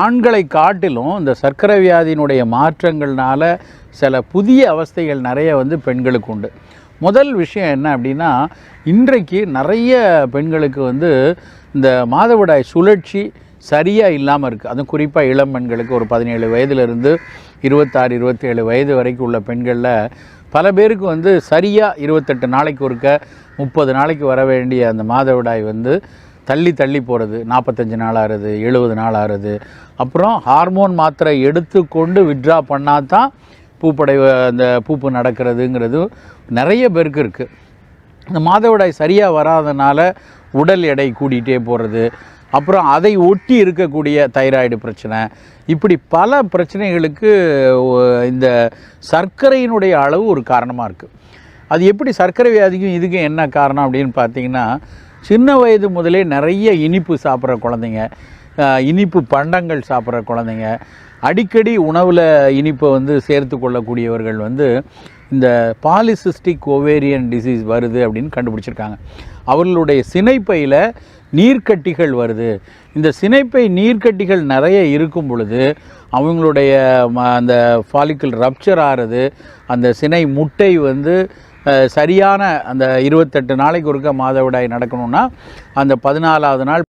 ஆண்களை காட்டிலும் இந்த சர்க்கரை வியாதியினுடைய மாற்றங்கள்னால சில புதிய அவஸ்தைகள் நிறைய பெண்களுக்கு உண்டு. முதல் விஷயம் என்ன அப்படின்னா, இன்றைக்கு நிறைய பெண்களுக்கு இந்த மாதவிடாய் சுழற்சி சரியாக இல்லாமல் இருக்குது. அதுவும் குறிப்பாக இளம் பெண்களுக்கு ஒரு 17 வயதிலிருந்து 26, 27 வயது வரைக்கும் உள்ள பெண்களில் பல பேருக்கு சரியாக 28 நாளைக்கு ஒருக்க 30 நாளைக்கு வர வேண்டிய அந்த மாதவிடாய் தள்ளி தள்ளி போகிறது. 45 நாள் ஆறுது, 70 நாள் ஆறுது. அப்புறம் ஹார்மோன் மாத்திரை எடுத்துக்கொண்டு வித்ட்ரா பண்ணால் தான் அந்த பூப்பு நடக்கிறதுங்கிறது நிறைய பேருக்கு இருக்குது. இந்த மாதவிடாய் சரியாக வராதனால உடல் எடை கூட்டிகிட்டே போகிறது, அப்புறம் அதை ஒட்டி இருக்கக்கூடிய தைராய்டு பிரச்சனை, இப்படி பல பிரச்சனைகளுக்கு இந்த சர்க்கரையினுடைய அளவு ஒரு காரணமாக இருக்குது. அது எப்படி சர்க்கரை வியாதிக்கும் இதுக்கும் என்ன காரணம் அப்படின்னு பார்த்தீங்கன்னா, சின்ன வயது முதலே நிறைய இனிப்பு சாப்பிட்ற குழந்தைங்க, இனிப்பு பண்டங்கள் சாப்பிட்ற குழந்தைங்க, அடிக்கடி உணவில் இனிப்பை சேர்த்து கொள்ளக்கூடியவர்கள் இந்த பாலிசிஸ்டிக் ஓவேரியன் டிசீஸ் வருது அப்படின்னு கண்டுபிடிச்சிருக்காங்க. அவர்களுடைய சினைப்பையில் நீர்க்கட்டிகள் வருது. இந்த சினைப்பை நீர்க்கட்டிகள் நிறைய இருக்கும் பொழுது அவங்களுடைய அந்த ஃபாலிக்கல் ரப்சர் ஆகிறது, அந்த சினை முட்டை சரியான அந்த 28 நாளைக்கு ஒருக்க மாதவிடாய் நடக்கணும்னா அந்த 14ஆவது நாள்